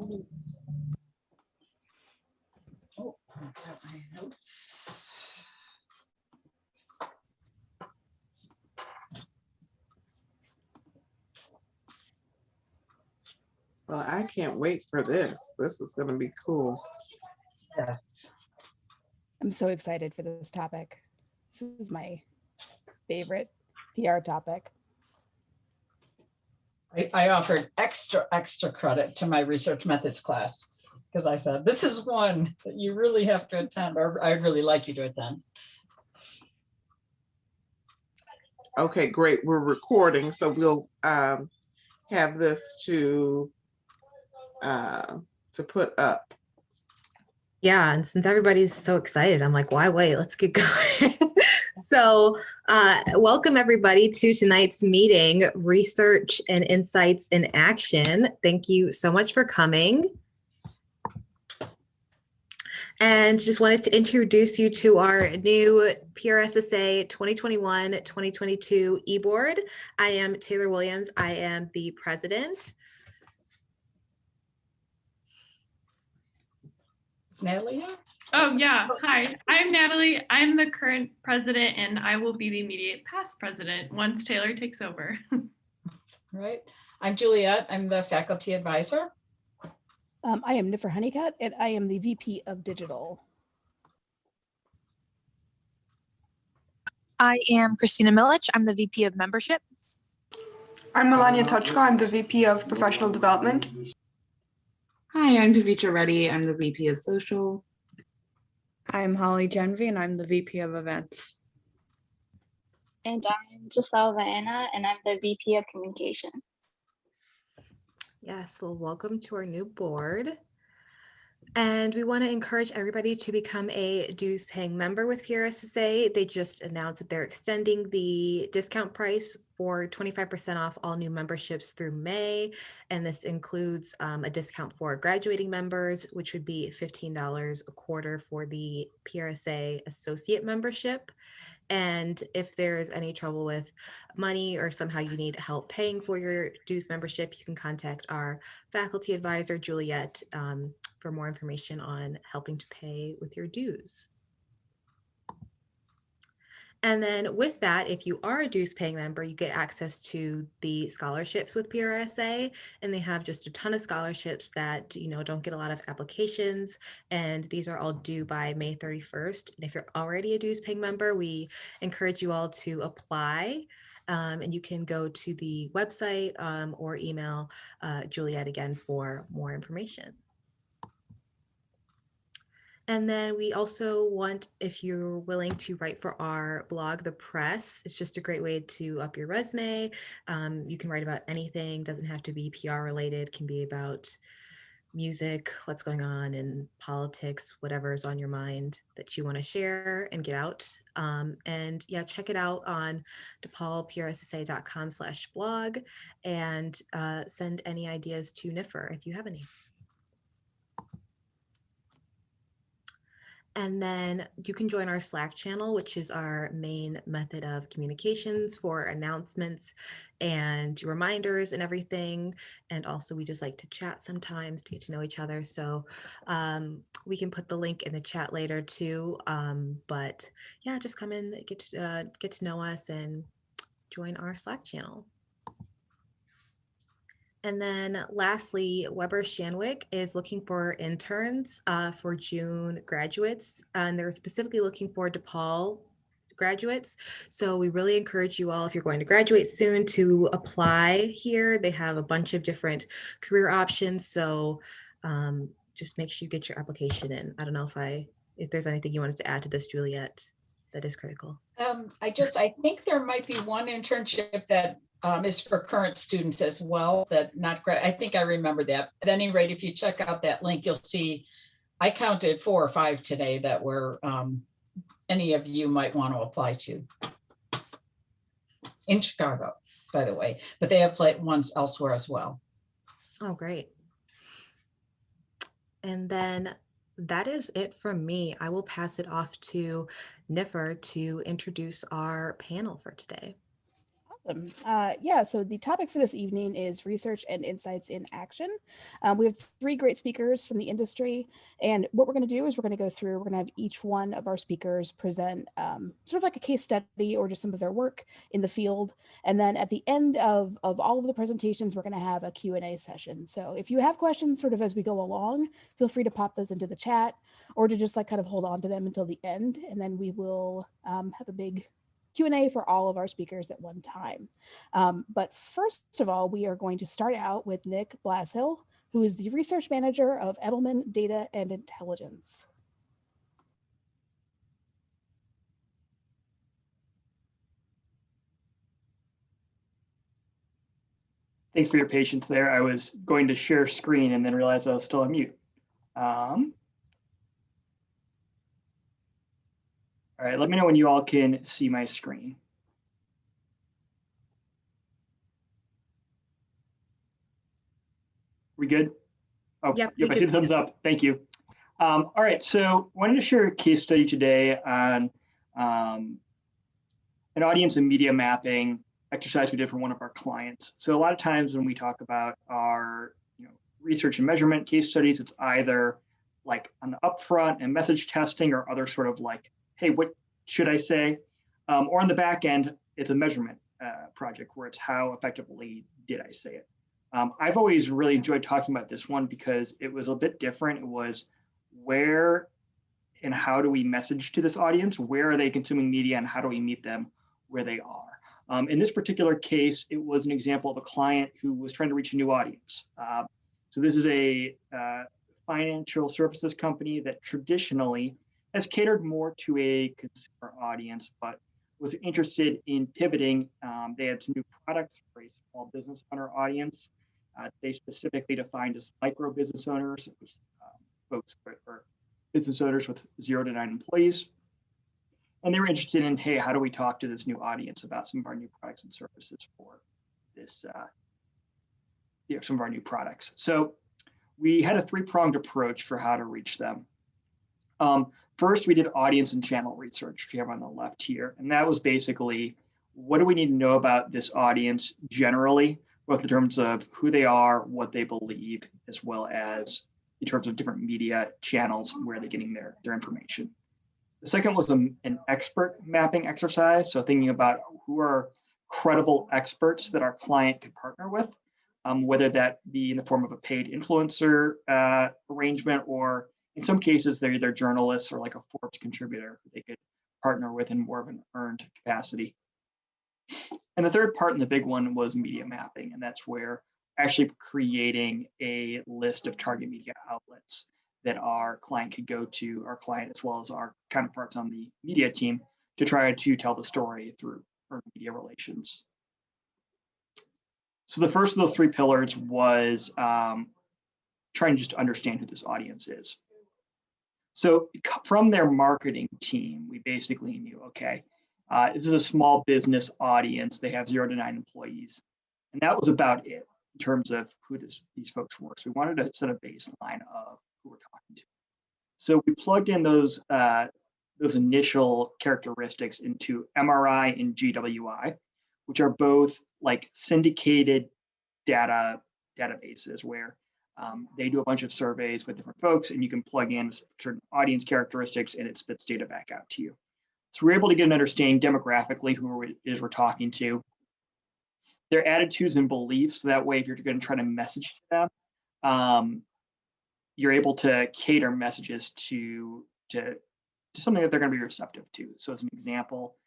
Oh, I've got my notes. Well, I can't wait for this. This is going to be cool. Yes. I'm so excited for this topic. This is my favorite PR topic. I offered extra credit to my research methods class because I said, this is one that you really have to attend, or I'd really like you to attend. Okay, great. We're recording, so we'll have this to put up. Yeah, and since everybody's so excited, I'm like, why wait? Let's get going. So welcome everybody to tonight's meeting, Research and Insights in Action. Thank you so much for coming. And just wanted to introduce you to our new PRSSA 2021-2022 e-board. I am Taylor Williams. I am the president. Is Natalie here? Oh yeah, hi, I'm Natalie. I'm the current president and I will be the immediate past president once Taylor takes over. Right. I'm Juliet. I'm the faculty advisor. I am Niffer Honeycutt, and I am the VP of Digital. I am Christina Milich. I'm the VP of Membership. I'm Melania Tuchko. I'm the VP of Professional Development. Hi, I'm Pavitra Reddy. I'm the VP of Social. I'm Holly Genvy, and I'm the VP of Events. And I'm Giselle Vienna, and I'm the VP of Communication. Yes, well, welcome to our new board. And we want to encourage everybody to become a dues paying member with PRSSA. They just announced that they're extending the discount price for 25% off all new memberships through May. And this includes a discount for graduating members, which would be $15 a quarter for the PRSA associate membership. And if there's any trouble with money or somehow you need help paying for your dues membership, you can contact our faculty advisor, Juliet, for more information on helping to pay with your dues. And then with that, if you are a dues paying member, you get access to the scholarships with PRSA, and they have just a ton of scholarships that, you know, don't get a lot of applications. And these are all due by May 31st. And if you're already a dues paying member, we encourage you all to apply. And you can go to the website or email Juliet again for more information. And then we also want, if you're willing to write for our blog, The Press, it's just a great way to up your resume. You can write about anything, doesn't have to be PR related, can be about music, what's going on in politics, whatever is on your mind that you want to share and get out. And yeah, check it out on depaulprssa.com/blog and send any ideas to Niffer if you have any. And then you can join our Slack channel, which is our main method of communications for announcements and reminders and everything. And also we just like to chat sometimes to get to know each other. So we can put the link in the chat later too. But yeah, just come in, get to know us and join our Slack channel. And then lastly, Weber Shandwick is looking for interns for June graduates, and they're specifically looking for DePaul graduates. So we really encourage you all, if you're going to graduate soon, to apply here. They have a bunch of different career options. So just make sure you get your application in. I don't know if there's anything you wanted to add to this, Juliet, that is critical. I think there might be one internship that is for current students as well, that not great. I think I remember that. At any rate, if you check out that link, you'll see I counted 4 or 5 today that were any of you might want to apply to. In Chicago, by the way, but they have ones elsewhere as well. Oh, great. And then that is it from me. I will pass it off to Niffer to introduce our panel for today. Awesome. Yeah, so the topic for this evening is research and insights in action. We have three great speakers from the industry, and what we're going to do is we're going to have each one of our speakers present sort of like a case study or just some of their work in the field. And then at the end of all of the presentations, we're going to have a Q&A session. So if you have questions sort of as we go along, feel free to pop those into the chat or to just like kind of hold on to them until the end. And then we will have a big Q&A for all of our speakers at one time. But first of all, we are going to start out with Nick Blashill, who is the research manager of Edelman Data and Intelligence. Thanks for your patience there. I was going to share screen and then realized I was still on mute. All right, let me know when you all can see my screen. We good? Oh, Yep, I see the thumbs up. Thank you. All right, so wanted to share a case study today on an audience and media mapping exercise we did for one of our clients. So a lot of times when we talk about our research and measurement case studies, it's either like on the upfront and message testing or other sort of like, hey, what should I say? Or on the back end, it's a measurement project where it's how effectively did I say it? I've always really enjoyed talking about this one because it was a bit different. It was where and how do we message to this audience? Where are they consuming media and how do we meet them where they are? In this particular case, it was an example of a client who was trying to reach a new audience. So this is a financial services company that traditionally has catered more to a consumer audience, but was interested in pivoting. They had some new products for a small business owner audience. They specifically defined as micro business owners, folks or business owners with 0 to 9 employees. And they were interested in, hey, how do we talk to this new audience about some of our new products and services for this, some of our new products. So we had a 3-pronged approach for how to reach them. First, we did audience and channel research, which we have on the left here. And that was basically, what do we need to know about this audience generally, both in terms of who they are, what they believe, as well as in terms of different media channels, where they're getting their information. The second was an expert mapping exercise. So thinking about who are credible experts that our client could partner with, whether that be in the form of a paid influencer arrangement, or in some cases, they're either journalists or like a Forbes contributor who they could partner with in more of an earned capacity. And the third part and the big one was media mapping. And that's where actually creating a list of target media outlets that our client could go to, our client as well as our counterparts on the media team, to try to tell the story through earned media relations. So the first of those 3 pillars was trying just to understand who this audience is. So from their marketing team, we basically knew, okay, this is a small business audience. They have 0 to 9 employees. And that was about it in terms of who these folks were. So we wanted to set a baseline of who we're talking to. So we plugged in those initial characteristics into MRI and GWI, which are both like syndicated databases where they do a bunch of surveys with different folks, and you can plug in certain audience characteristics and it spits data back out to you. So we're able to get an understanding demographically who it is we're talking to, their attitudes and beliefs. So that way, if you're going to try to message to them, you're able to cater messages to something that they're going to be receptive to. So as an example,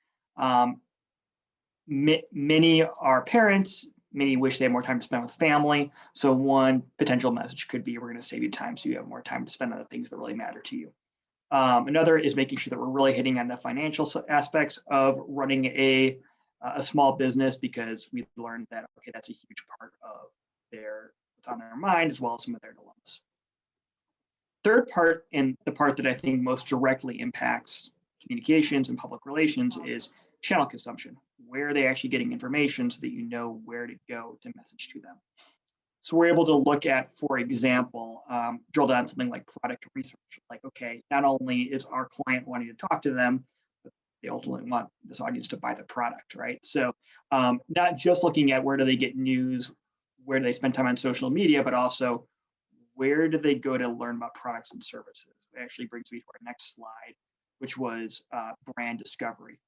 many are parents, many wish they had more time to spend with family. So one potential message could be, we're going to save you time so you have more time to spend on the things that really matter to you. Another is making sure that we're really hitting on the financial aspects of running a small business, because we've learned that, okay, that's a huge part of what's on their mind, as well as some of their dilemmas. Third part, and the part that I think most directly impacts communications and public relations, is channel consumption. Where are they actually getting information so that you know where to go to message to them? So we're able to look at, for example, drill down something like product research. Like, okay, not only is our client wanting to talk to them, but they ultimately want this audience to buy the product, right? So not just looking at where do they get news, where do they spend time on social media, but also where do they go to learn about products and services? It actually brings me to our next slide, which was brand discovery.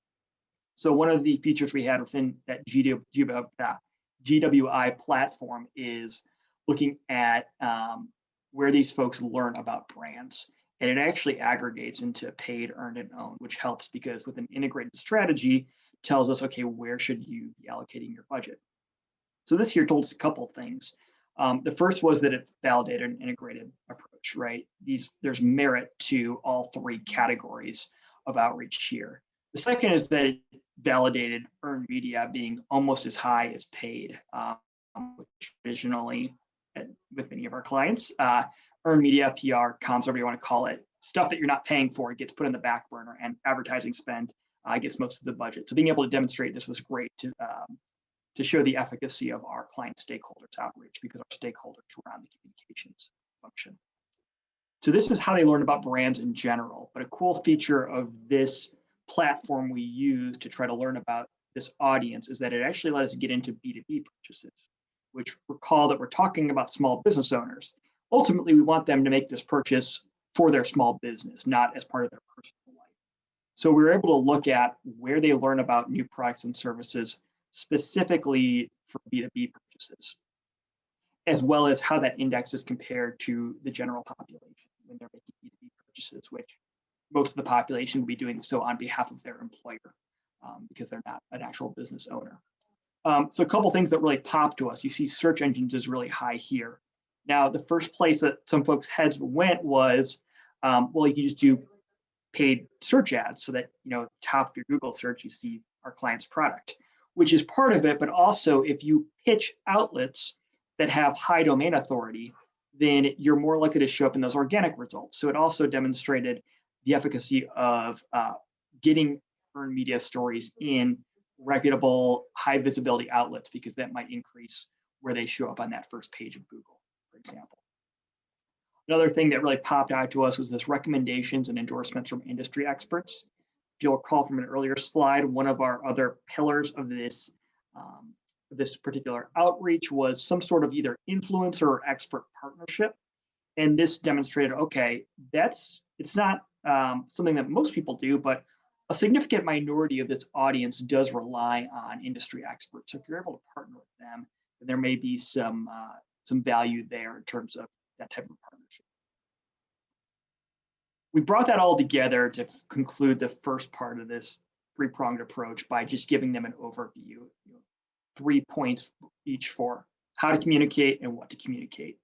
So one of the features we had within that GWI platform is looking at where these folks learn about brands. And it actually aggregates into paid, earned, and owned, which helps because with an integrated strategy, tells us, okay, where should you be allocating your budget? So this here told us a couple of things. The first was that it validated an integrated approach, right? There's merit to all three categories of outreach here. The second is that it validated earned media being almost as high as paid, traditionally with many of our clients. Earned media, PR, comms, whatever you want to call it, stuff that you're not paying for, it gets put in the back burner, and advertising spend gets most of the budget. So being able to demonstrate this was great to show the efficacy of our client stakeholders outreach, because our stakeholders were on the communications function. So this is how they learn about brands in general, but a cool feature of this platform we use to try to learn about this audience is that it actually let us get into B2B purchases, which recall that we're talking about small business owners. Ultimately, we want them to make this purchase for their small business, not as part of their personal life. So we were able to look at where they learn about new products and services specifically for B2B purchases, as well as how that index is compared to the general population when they're making B2B purchases, which most of the population will be doing so on behalf of their employer because they're not an actual business owner. So a couple things that really popped to us. You see search engines is really high here. Now, the first place that some folks' heads went was, well, you can just do paid search ads so that, at the top of your Google search, you see our client's product, which is part of it. But also, if you pitch outlets that have high domain authority, then you're more likely to show up in those organic results. So it also demonstrated the efficacy of getting earned media stories in reputable, high visibility outlets, because that might increase where they show up on that first page of Google, for example. Another thing that really popped out to us was this recommendations and endorsements from industry experts. If you'll recall from an earlier slide, one of our other pillars of this particular outreach was some sort of either influencer or expert partnership. And this demonstrated, okay, it's not something that most people do, but a significant minority of this audience does rely on industry experts. So if you're able to partner with them, then there may be some value there in terms of that type of partnership. We brought that all together to conclude the first part of this three-pronged approach by just giving them an overview, 3 points each for how to communicate and what to communicate.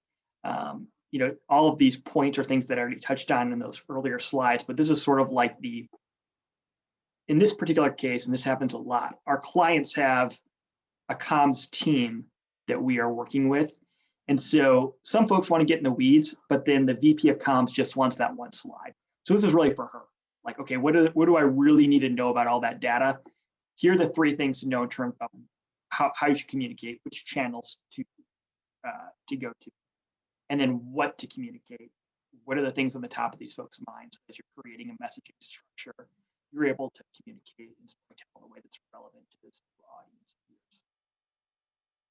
All of these points are things that I already touched on in those earlier slides, but this is sort of like in this particular case, and this happens a lot, our clients have a comms team that we are working with. And so some folks want to get in the weeds, but then the VP of comms just wants that one slide. So this is really for her. Like, okay, what do I really need to know about all that data? Here are the 3 things to know in terms of how you should communicate, which channels to go to, and then what to communicate. What are the things on the top of these folks' minds as you're creating a messaging structure? You're able to communicate and tell in a way that's relevant to this audience.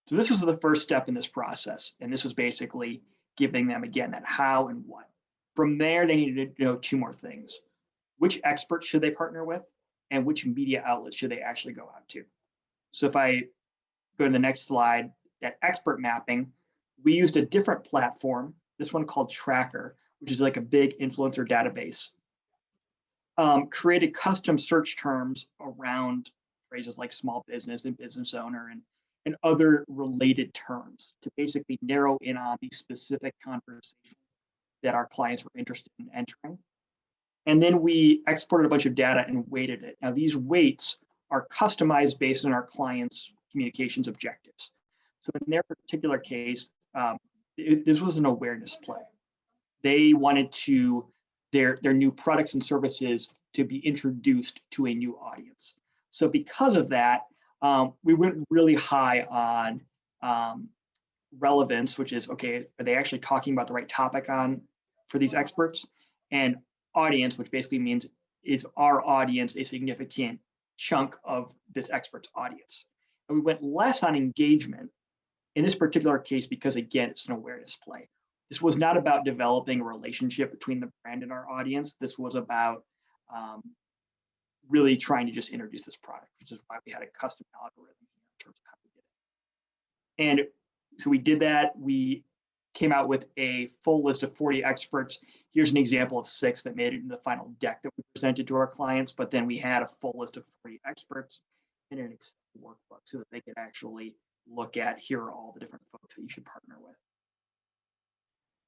So this was the first step in this process, and this was basically giving them, again, that how and what. From there, they needed to know 2 more things. Which experts should they partner with, and which media outlets should they actually go out to? So if I go to the next slide, that expert mapping, we used a different platform, this one called Tracker, which is like a big influencer database. Created custom search terms around phrases like small business and business owner and other related terms to basically narrow in on the specific conversation that our clients were interested in entering. And then we exported a bunch of data and weighted it. Now these weights are customized based on our clients' communications objectives. So in their particular case, this was an awareness play. They wanted their new products and services to be introduced to a new audience. So because of that, we went really high on relevance, which is, okay, are they actually talking about the right topic for these experts? And audience, which basically means, is our audience a significant chunk of this expert's audience? And we went less on engagement in this particular case because, again, it's an awareness play. This was not about developing a relationship between the brand and our audience. This was about really trying to just introduce this product, which is why we had a custom algorithm in terms of how we did it. And so we did that. We came out with a full list of 40 experts. Here's an example of 6 that made it in the final deck that we presented to our clients, but then we had a full list of 40 experts in an Excel workbook so that they could actually look at, here are all the different folks that you should partner with.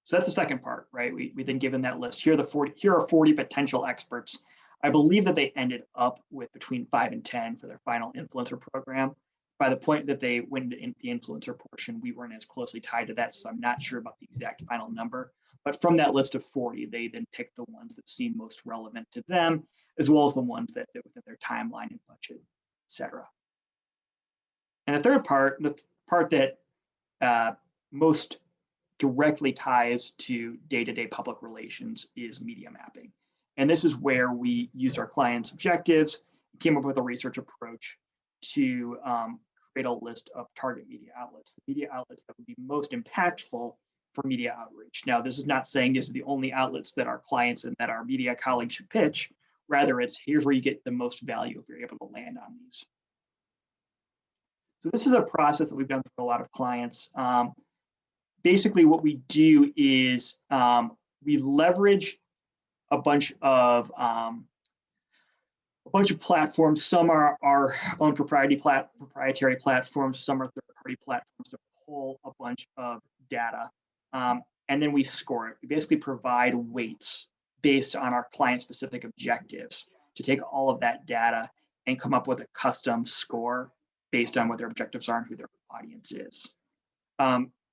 So that's the second part, right? We then give them that list. Here are 40 potential experts. I believe that they ended up with between 5 and 10 for their final influencer program. By the point that they went into the influencer portion, we weren't as closely tied to that, so I'm not sure about the exact final number. But from that list of 40, they then picked the ones that seemed most relevant to them, as well as the ones that fit within their timeline and budget, et cetera. And the third part, the part that most directly ties to day-to-day public relations, is media mapping. And this is where we used our clients' objectives, came up with a research approach to create a list of target media outlets, the media outlets that would be most impactful for media outreach. Now, this is not saying these are the only outlets that our clients and that our media colleagues should pitch. Rather, it's here's where you get the most value if you're able to land on these. So this is a process that we've done for a lot of clients. Basically, what we do is we leverage a bunch of platforms. Some are our own proprietary platforms. Some are third-party platforms to pull a bunch of data, and then we score it. We basically provide weights based on our client-specific objectives to take all of that data and come up with a custom score based on what their objectives are and who their audience is.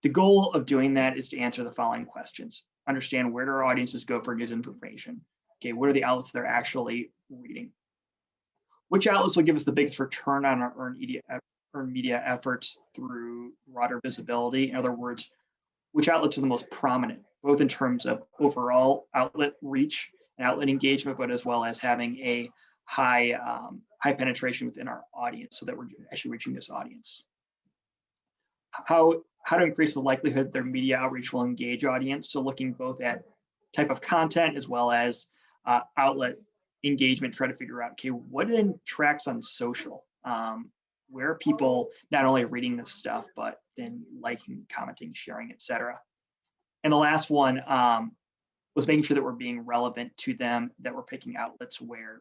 The goal of doing that is to answer the following questions. Understand, where do our audiences go for news information? Okay, what are the outlets they're actually reading? Which outlets will give us the biggest return on our earned media efforts through broader visibility? In other words, which outlets are the most prominent, both in terms of overall outlet reach and outlet engagement, but as well as having a high penetration within our audience so that we're actually reaching this audience. How to increase the likelihood their media outreach will engage audience. So looking both at type of content as well as outlet engagement, try to figure out, okay, what then tracks on social? Where are people not only reading this stuff, but then liking, commenting, sharing, et cetera. And the last one was making sure that we're being relevant to them, that we're picking outlets where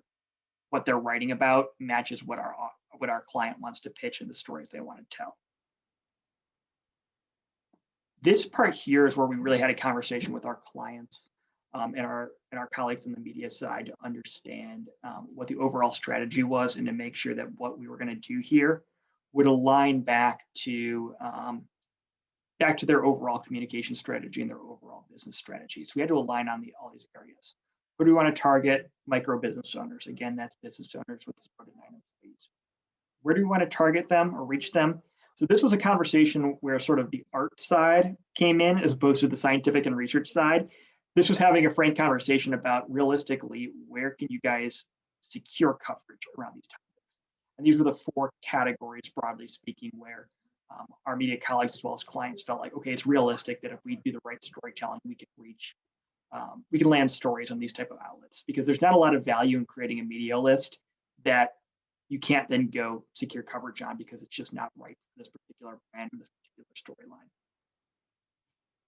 what they're writing about matches what our client wants to pitch and the stories they want to tell. This part here is where we really had a conversation with our clients and our colleagues in the media side to understand what the overall strategy was and to make sure that what we were going to do here would align back to their overall communication strategy and their overall business strategy. So we had to align on all these areas. Who do we want to target? Micro business owners. Again, that's business owners with 0 to 9 employees. Where do we want to target them or reach them? So this was a conversation where sort of the art side came in as opposed to the scientific and research side. This was having a frank conversation about, realistically, where can you guys secure coverage around these topics? And these were the 4 categories, broadly speaking, where our media colleagues as well as clients felt like, okay, it's realistic that if we do the right storytelling, we can land stories on these type of outlets, because there's not a lot of value in creating a media list that you can't then go secure coverage on because it's just not right for this particular brand or this particular storyline.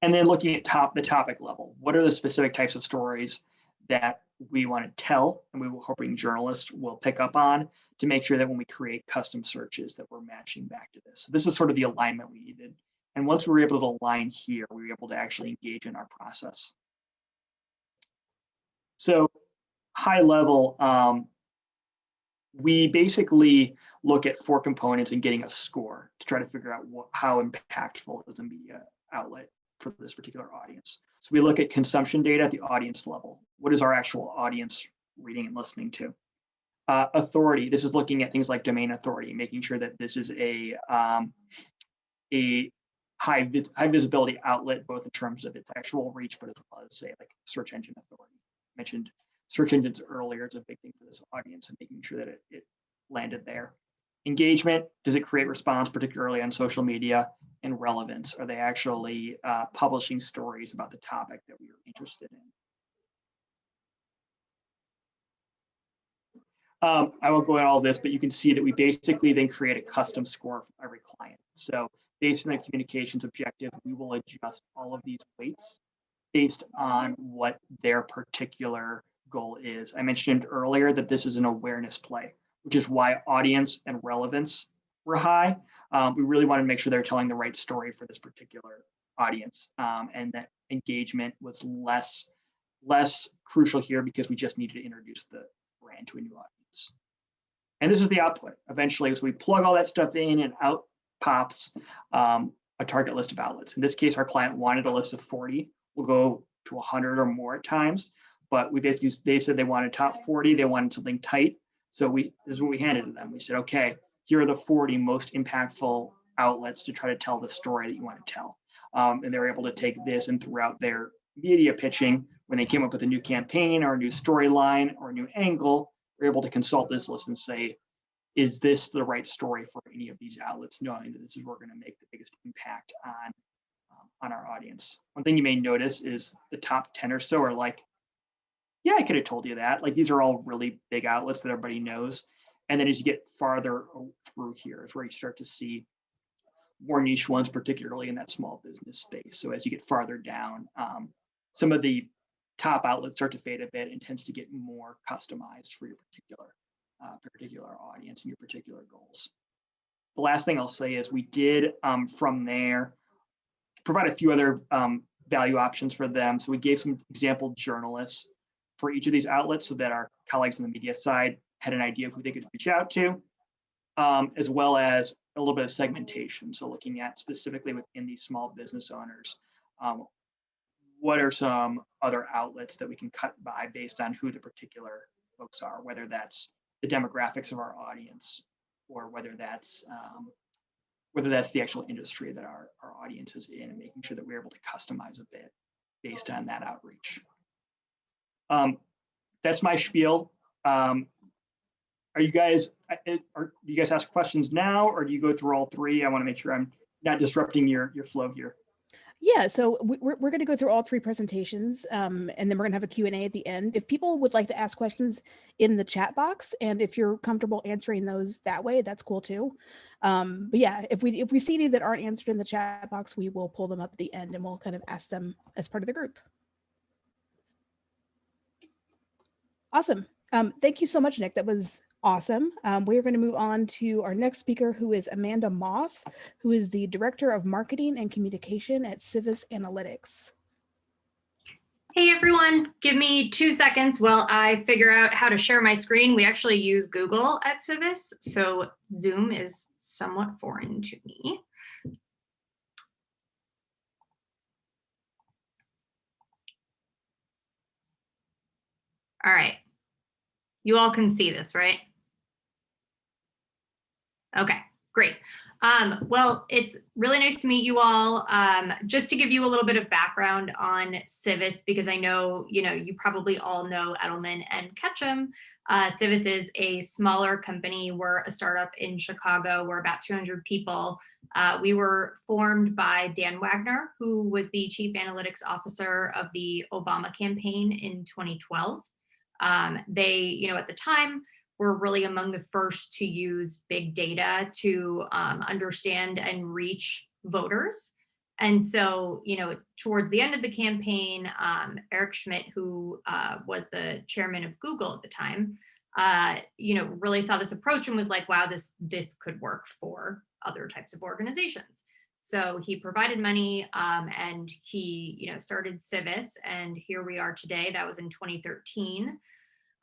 And then looking at the topic level, what are the specific types of stories that we want to tell and we were hoping journalists will pick up on to make sure that when we create custom searches that we're matching back to this. So this is sort of the alignment we needed. And once we were able to align here, we were able to actually engage in our process. So high level, we basically look at 4 components and getting a score to try to figure out how impactful is a media outlet for this particular audience. So we look at consumption data at the audience level. What is our actual audience reading and listening to? Authority, this is looking at things like domain authority, making sure that this is a high visibility outlet, both in terms of its actual reach, but as well as, say, like search engine authority. I mentioned search engines earlier is a big thing for this audience and making sure that it landed there. Engagement, does it create response, particularly on social media? And relevance, are they actually publishing stories about the topic that we were interested in? I won't go into all this, but you can see that we basically then create a custom score for every client. So based on the communications objective, we will adjust all of these weights based on what their particular goal is. I mentioned earlier that this is an awareness play, which is why audience and relevance were high. We really wanted to make sure they're telling the right story for this particular audience, and that engagement was less crucial here because we just needed to introduce the brand to a new audience. And this is the output. Eventually, as we plug all that stuff in, and out pops a target list of outlets. In this case, our client wanted a list of 40. We'll go to 100 or more at times, but they said they wanted top 40. They wanted something tight. So this is what we handed to them. We said, okay, here are the 40 most impactful outlets to try to tell the story that you want to tell. And they were able to take this, and throughout their media pitching, when they came up with a new campaign or a new storyline or a new angle, we're able to consult this list and say, is this the right story for any of these outlets, knowing that this is where we're going to make the biggest impact on our audience. One thing you may notice is the top 10 or so are like, yeah, I could have told you that. Like, these are all really big outlets that everybody knows. And then as you get farther through here is where you start to see more niche ones, particularly in that small business space. So as you get farther down, some of the top outlets start to fade a bit and tends to get more customized for your particular audience and your particular goals. The last thing I'll say is we did from there provide a few other value options for them. So we gave some example journalists for each of these outlets so that our colleagues on the media side had an idea of who they could reach out to, as well as a little bit of segmentation. So looking at specifically within these small business owners, what are some other outlets that we can cut by based on who the particular folks are, whether that's the demographics of our audience or whether that's the actual industry that our audience is in, and making sure that we're able to customize a bit based on that outreach. That's my spiel. Do you guys ask questions now, or do you go through all three? I want to make sure I'm not disrupting your flow here. Yeah, so we're going to go through all three presentations, and then we're going to have a Q&A at the end. If people would like to ask questions in the chat box, and if you're comfortable answering those that way, that's cool too. But yeah, if we see any that aren't answered in the chat box, we will pull them up at the end and we'll kind of ask them as part of the group. Awesome. Thank you so much, Nick. That was awesome. We're going to move on to our next speaker, who is Amanda Moss, who is the Director of Marketing and Communication at Civis Analytics. Hey everyone, give me 2 seconds while I figure out how to share my screen. We actually use Google at Civis, so Zoom is somewhat foreign to me. All right, you all can see this, right? Okay, great. Well, it's really nice to meet you all. Just to give you a little bit of background on Civis, because I know, you probably all know Edelman and Ketchum. Civis is a smaller company. We're a startup in Chicago. We're about 200 people. We were formed by Dan Wagner, who was the Chief Analytics Officer of the Obama campaign in 2012. They, at the time, were really among the first to use big data to understand and reach voters. And so, towards the end of the campaign, Eric Schmidt, who was the chairman of Google at the time, really saw this approach and was like, wow, this could work for other types of organizations. So he provided money and he, started Civis, and here we are today. That was in 2013.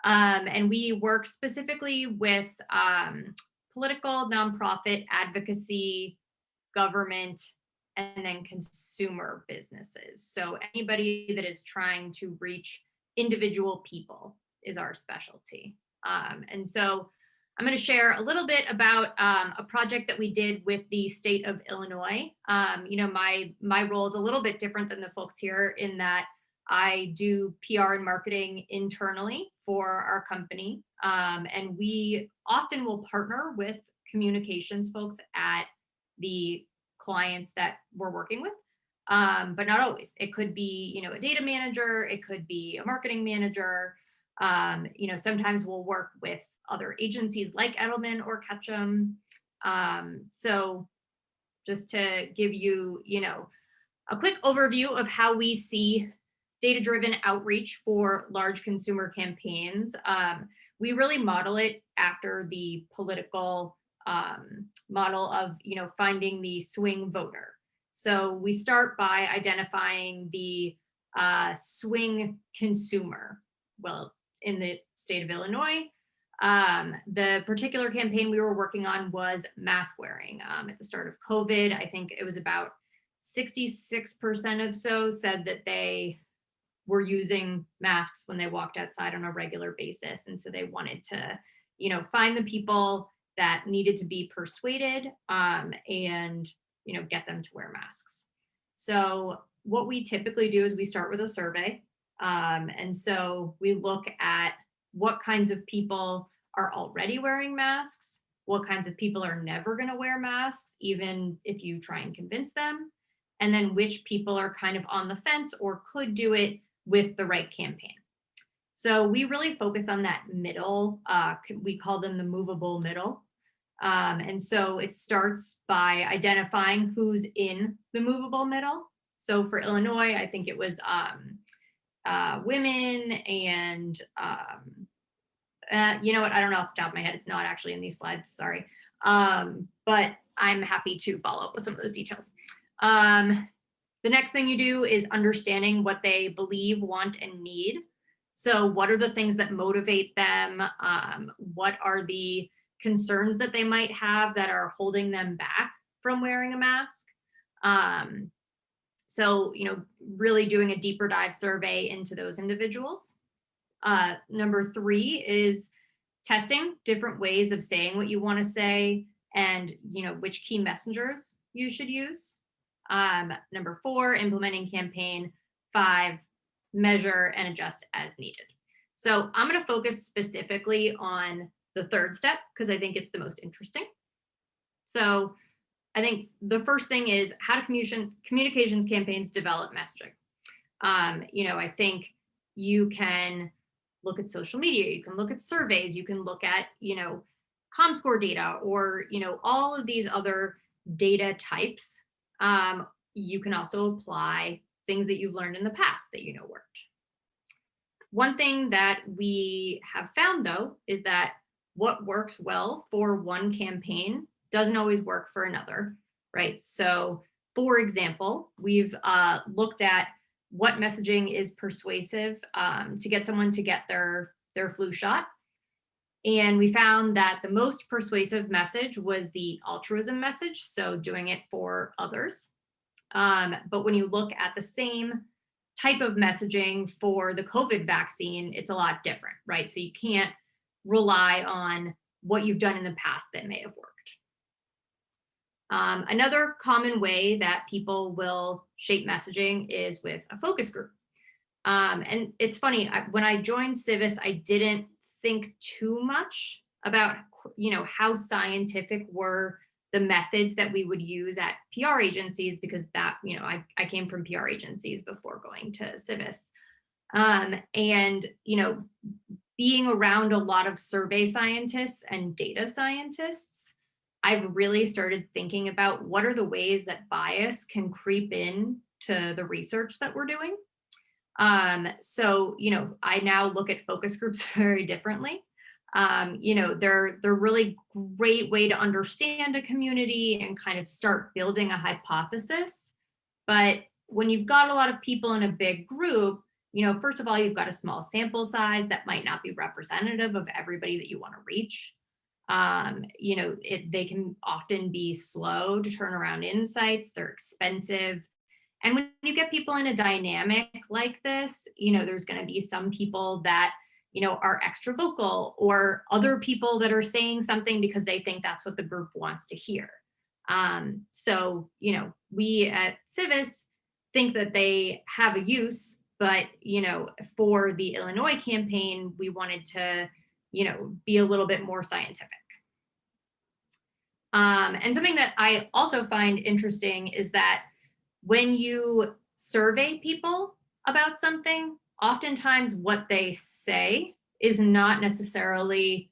And we work specifically with political, nonprofit, advocacy, government, and then consumer businesses. So anybody that is trying to reach individual people is our specialty. And so I'm going to share a little bit about a project that we did with the state of Illinois. My role is a little bit different than the folks here in that I do PR and marketing internally for our company. And we often will partner with communications folks at the clients that we're working with, but not always. It could be, a data manager, it could be a marketing manager. Sometimes we'll work with other agencies like Edelman or Ketchum. So just to give you, a quick overview of how we see data-driven outreach for large consumer campaigns. We really model it after the political model of, finding the swing voter. So we start by identifying the swing consumer. Well, in the state of Illinois, the particular campaign we were working on was mask wearing. At the start of COVID, I think it was about 66% of so said that they were using masks when they walked outside on a regular basis. And so they wanted to, find the people that needed to be persuaded and, get them to wear masks. So what we typically do is we start with a survey. And so we look at what kinds of people are already wearing masks, what kinds of people are never going to wear masks, even if you try and convince them, and then which people are kind of on the fence or could do it with the right campaign. So we really focus on that middle, we call them the movable middle. And so it starts by identifying who's in the movable middle. So for Illinois, I think it was women and you know what, I don't know off the top of my head, it's not actually in these slides, sorry. But I'm happy to follow up with some of those details. The next thing you do is understanding what they believe, want, and need. So what are the things that motivate them? What are the concerns that they might have that are holding them back from wearing a mask? So, really doing a deeper dive survey into those individuals. Number 3 is testing different ways of saying what you want to say and, which key messengers you should use. Number 4, implementing campaign. 5, measure and adjust as needed. So I'm going to focus specifically on the 3rd step because I think it's the most interesting. So I think the first thing is how do communications campaigns develop messaging? I think you can look at social media, you can look at surveys, you can look at, ComScore data or, all of these other data types. You can also apply things that you've learned in the past that worked. One thing that we have found though, is that what works well for one campaign doesn't always work for another, right? So for example, we've looked at what messaging is persuasive to get someone to get their flu shot. And we found that the most persuasive message was the altruism message, so doing it for others. But when you look at the same type of messaging for the COVID vaccine, it's a lot different, right? So you can't rely on what you've done in the past that may have worked. Another common way that people will shape messaging is with a focus group. And it's funny, when I joined Civis, I didn't think too much about, how scientific were the methods that we would use at PR agencies, because that, I came from PR agencies before going to Civis. And, being around a lot of survey scientists and data scientists, I've really started thinking about what are the ways that bias can creep in to the research that we're doing. So, I now look at focus groups very differently. They're really great way to understand a community and kind of start building a hypothesis. But when you've got a lot of people in a big group, first of all, you've got a small sample size that might not be representative of everybody that you want to reach. They can often be slow to turn around insights, they're expensive. And when you get people in a dynamic like this, there's going to be some people that, are extra vocal, or other people that are saying something because they think that's what the group wants to hear. So, we at Civis think that they have a use But, for the Illinois campaign, we wanted to, be a little bit more scientific. And something that I also find interesting is that when you survey people about something, oftentimes what they say is not necessarily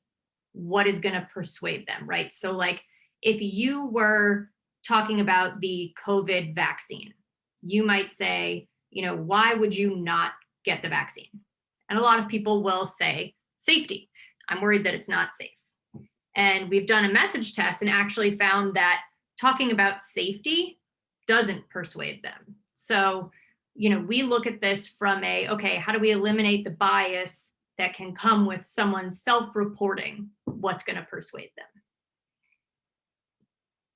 what is going to persuade them, right? So like if you were talking about the COVID vaccine, you might say, why would you not get the vaccine? And a lot of people will say safety. I'm worried that it's not safe. And we've done a message test and actually found that talking about safety doesn't persuade them. So, we look at this from okay, how do we eliminate the bias that can come with someone self-reporting what's going to persuade them?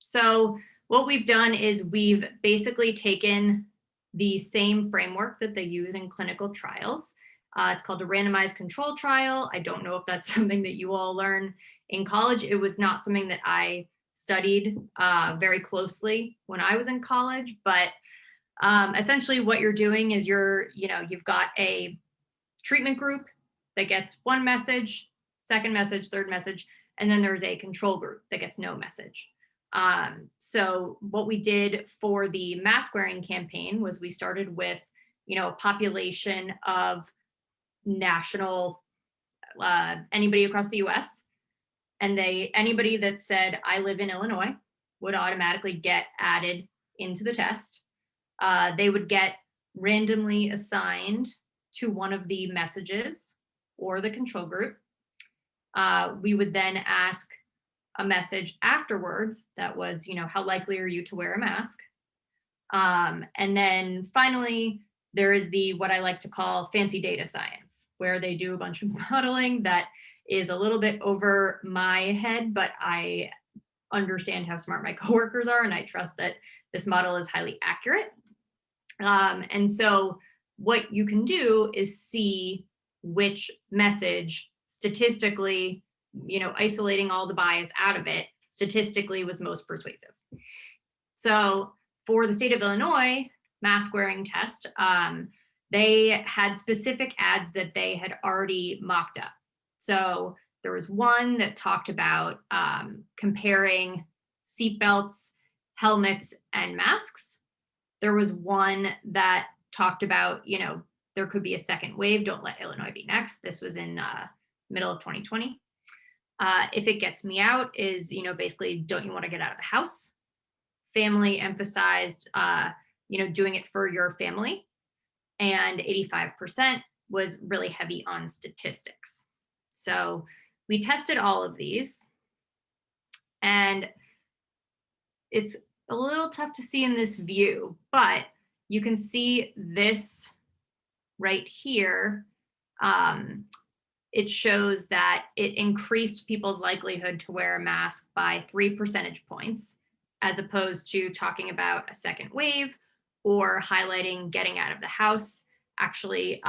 So what we've done is we've basically taken the same framework that they use in clinical trials. It's called a randomized control trial. I don't know if that's something that you all learn in college. It was not something that I studied very closely when I was in college, but essentially what you're doing is you've got a treatment group that gets one message, second message, third message, and then there's a control group that gets no message. So what we did for the mask wearing campaign was we started with, a population of national, anybody across the US, and anybody that said, I live in Illinois, would automatically get added into the test. They would get randomly assigned to one of the messages or the control group. We would then ask a message afterwards that was, how likely are you to wear a mask? And then finally, there is what I like to call fancy data science, where they do a bunch of modeling that is a little bit over my head, but I understand how smart my coworkers are, and I trust that this model is highly accurate. And so what you can do is see which message statistically, isolating all the bias out of it, statistically was most persuasive. So for the state of Illinois mask wearing test, they had specific ads that they had already mocked up. So there was one that talked about comparing seatbelts, helmets, and masks. There was one that talked about, there could be a second wave. Don't let Illinois be next. This was in middle of 2020. If it gets me out is, basically, don't you want to get out of the house? Family emphasized, doing it for your family. And 85% was really heavy on statistics. So we tested all of these. And it's a little tough to see in this view, but you can see this right here. It shows that it increased people's likelihood to wear a mask by 3 percentage points, as opposed to talking about a second wave or highlighting getting out of the house actually,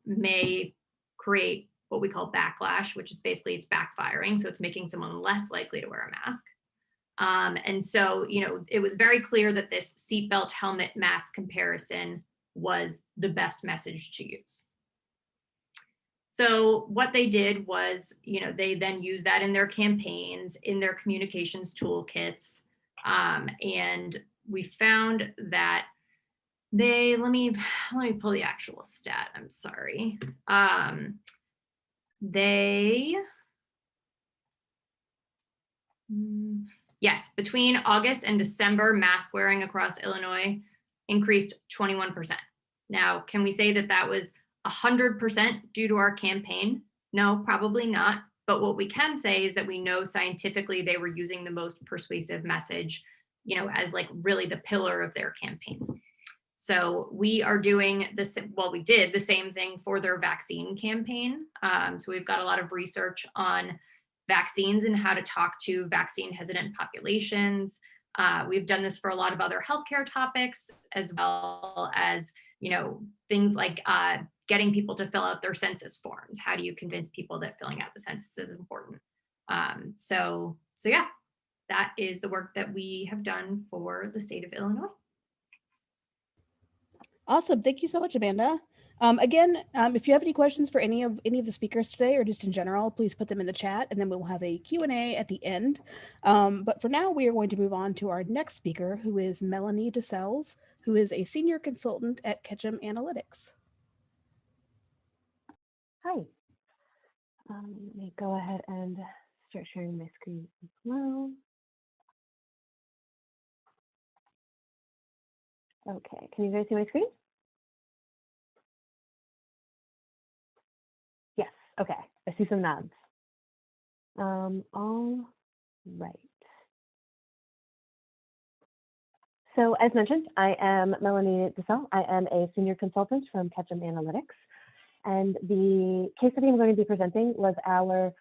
may create what we call backlash, which is basically it's backfiring. So it's making someone less likely to wear a mask. And so, it was very clear that this seatbelt helmet mask comparison was the best message to use. So what they did was, they then used that in their campaigns, in their communications toolkits. And we found that let me pull the actual stat. I'm sorry. Yes, between August and December, mask wearing across Illinois increased 21%. Now, can we say that that was 100% due to our campaign? No, probably not. But what we can say is that we know scientifically they were using the most persuasive message, as like really the pillar of their campaign. So we are doing this, we did the same thing for their vaccine campaign. So we've got a lot of research on vaccines and how to talk to vaccine hesitant populations. We've done this for a lot of other healthcare topics, as well as, things like getting people to fill out their census forms. How do you convince people that filling out the census is important? So yeah, that is the work that we have done for the state of Illinois. Awesome. Thank you so much, Amanda. Again, if you have any questions for any of the speakers today or just in general, please put them in the chat and then we'll have a Q&A at the end. But for now, we are going to move on to our next speaker, who is Melanie DeSells, who is a senior consultant at Ketchum Analytics. Hi. Let me go ahead and start sharing my screen as well. Okay, can you guys see my screen? Yes, okay, I see some nods. All right. So as mentioned, I am Melanie DeSells. I am a senior consultant from Ketchum Analytics. And the case study I'm going to be presenting was our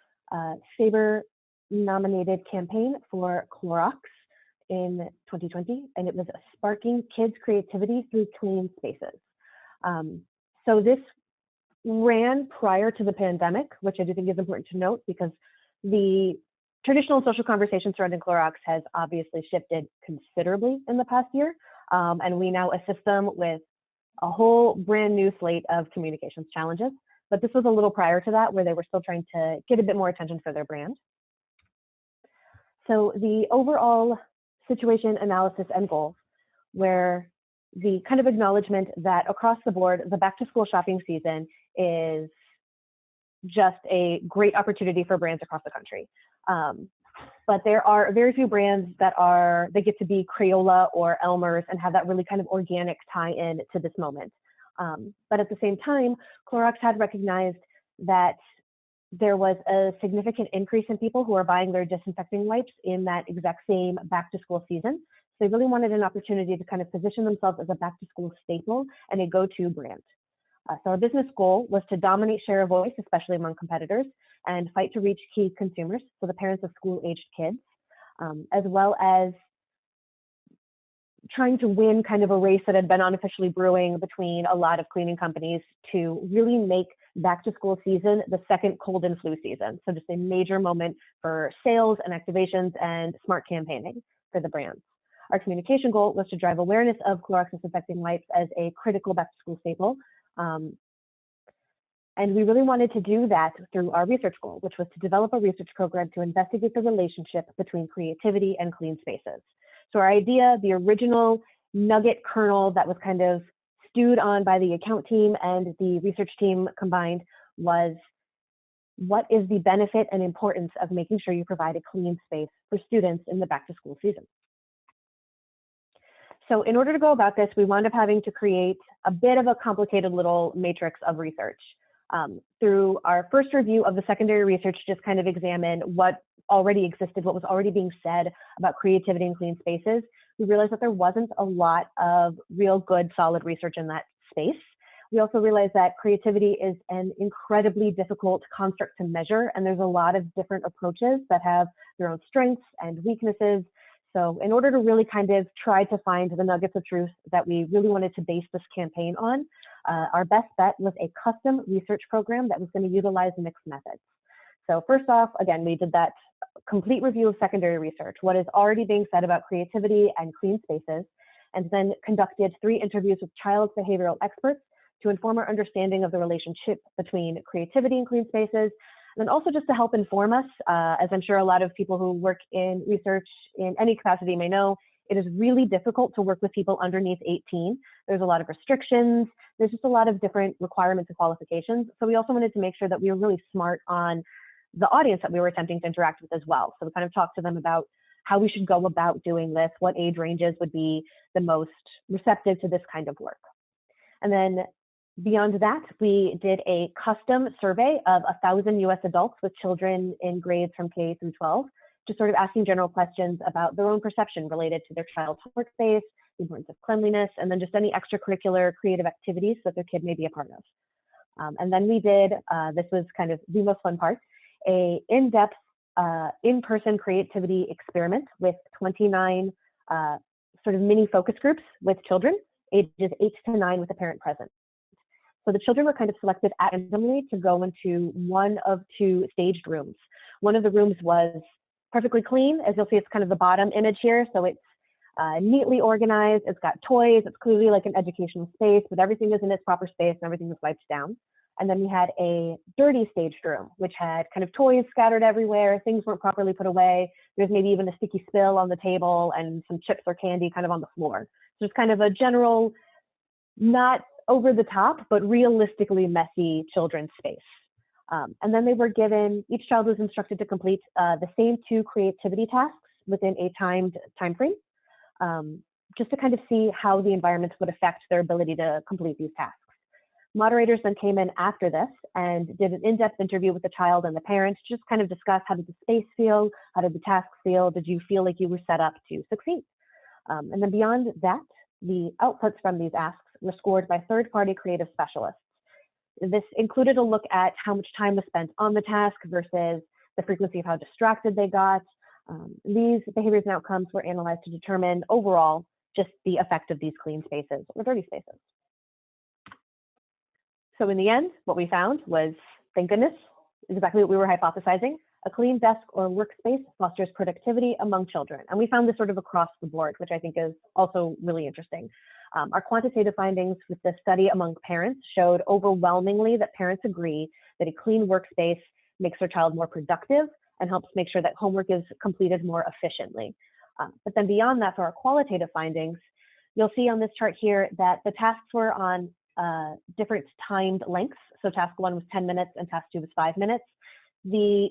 Sabre nominated campaign for Clorox in 2020, and it was sparking kids' creativity through clean spaces. So this ran prior to the pandemic, which I do think is important to note because the traditional social conversation surrounding Clorox has obviously shifted considerably in the past year, and we now assist them with a whole brand new slate of communications challenges. But this was a little prior to that, where they were still trying to get a bit more attention for their brand. So the overall situation analysis and goals were the kind of acknowledgement that across the board, the back to school shopping season is just a great opportunity for brands across the country. But there are very few brands that get to be Crayola or Elmer's and have that really kind of organic tie-in to this moment. But at the same time, Clorox had recognized that there was a significant increase in people who are buying their disinfecting wipes in that exact same back to school season. So they really wanted an opportunity to kind of position themselves as a back to school staple and a go-to brand. So our business goal was to dominate share of voice, especially among competitors, and fight to reach key consumers, so the parents of school-aged kids, as well as trying to win kind of a race that had been unofficially brewing between a lot of cleaning companies to really make back to school season the second cold and flu season. So just a major moment for sales and activations and smart campaigning for the brands. Our communication goal was to drive awareness of Clorox disinfecting wipes as a critical back to school staple. And we really wanted to do that through our research goal, which was to develop a research program to investigate the relationship between creativity and clean spaces. So our idea, the original nugget kernel that was kind of stewed on by the account team and the research team combined, was what is the benefit and importance of making sure you provide a clean space for students in the back to school season. So in order to go about this, we wound up having to create a bit of a complicated little matrix of research. Through our first review of the secondary research, just kind of examine what already existed, what was already being said about creativity and clean spaces, we realized that there wasn't a lot of real good, solid research in that space. We also realized that creativity is an incredibly difficult construct to measure, and there's a lot of different approaches that have their own strengths and weaknesses. So in order to really kind of try to find the nuggets of truth that we really wanted to base this campaign on, our best bet was a custom research program that was going to utilize mixed methods. So first off, again, we did that complete review of secondary research, what is already being said about creativity and clean spaces, and then conducted 3 interviews with child behavioral experts to inform our understanding of the relationship between creativity and clean spaces, and then also just to help inform us, as I'm sure a lot of people who work in research in any capacity may know, it is really difficult to work with people underneath 18. There's a lot of restrictions. There's just a lot of different requirements and qualifications. So we also wanted to make sure that we were really smart on the audience that we were attempting to interact with as well. So we kind of talked to them about how we should go about doing this, what age ranges would be the most receptive to this kind of work. And then beyond that, we did a custom survey of 1,000 US adults with children in grades from K through 12, just sort of asking general questions about their own perception related to their child's workspace, the importance of cleanliness, and then just any extracurricular creative activities that their kid may be a part of. And then we did, this was kind of the most fun part, a in-depth in-person creativity experiment with 29 sort of mini focus groups with children, ages 8 to 9 with a parent present. So the children were kind of selected randomly to go into one of 2 staged rooms. One of the rooms was perfectly clean. As you'll see, it's kind of the bottom image here. So it's neatly organized. It's got toys. It's clearly like an educational space, but everything is in its proper space and everything is wiped down. And then we had a dirty staged room, which had kind of toys scattered everywhere. Things weren't properly put away. There's maybe even a sticky spill on the table and some chips or candy kind of on the floor. So it's kind of a general, not over the top, but realistically messy children's space. And then they were given, each child was instructed to complete the same 2 creativity tasks within a timed time frame, just to kind of see how the environments would affect their ability to complete these tasks. Moderators then came in after this and did an in-depth interview with the child and the parents, just kind of discuss how did the space feel, how did the tasks feel, did you feel like you were set up to succeed? And then beyond that, the outputs from these asks were scored by third-party creative specialists. This included a look at how much time was spent on the task versus the frequency of how distracted they got. These behaviors and outcomes were analyzed to determine overall just the effect of these clean spaces or dirty spaces. So in the end, what we found was, thank goodness, exactly what we were hypothesizing. A clean desk or workspace fosters productivity among children. And we found this sort of across the board, which I think is also really interesting. Our quantitative findings with the study among parents showed overwhelmingly that parents agree that a clean workspace makes their child more productive and helps make sure that homework is completed more efficiently. But then beyond that, for our qualitative findings, you'll see on this chart here that the tasks were on different timed lengths. So task 1 was 10 minutes and task 2 was 5 minutes. The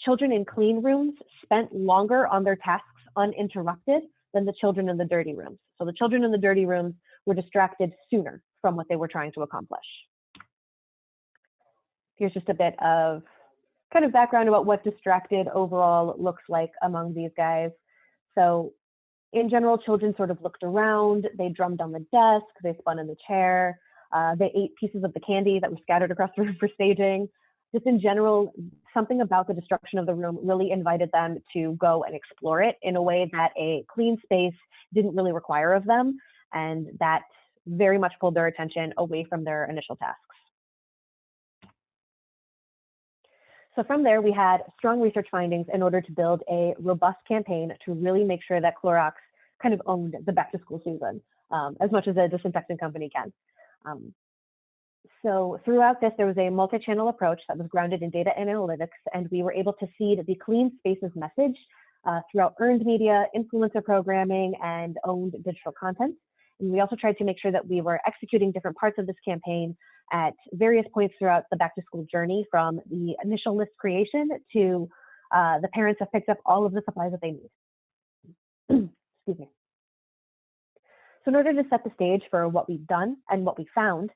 children in clean rooms spent longer on their tasks uninterrupted than the children in the dirty rooms. So the children in the dirty rooms were distracted sooner from what they were trying to accomplish. Here's just a bit of kind of background about what distracted overall looks like among these guys. So in general, children sort of looked around, they drummed on the desk, they spun in the chair, they ate pieces of the candy that were scattered across the room for staging. Just in general, something about the destruction of the room really invited them to go and explore it in a way that a clean space didn't really require of them, and that very much pulled their attention away from their initial tasks. So from there, we had strong research findings in order to build a robust campaign to really make sure that Clorox kind of owned the back to school season as much as a disinfectant company can. So throughout this, there was a multi-channel approach that was grounded in data and analytics, and we were able to seed the clean spaces message throughout earned media, influencer programming, and owned digital content. And we also tried to make sure that we were executing different parts of this campaign at various points throughout the back to school journey, from the initial list creation to the parents have picked up all of the supplies that they need. Excuse me. So in order to set the stage for what we've done and what we found,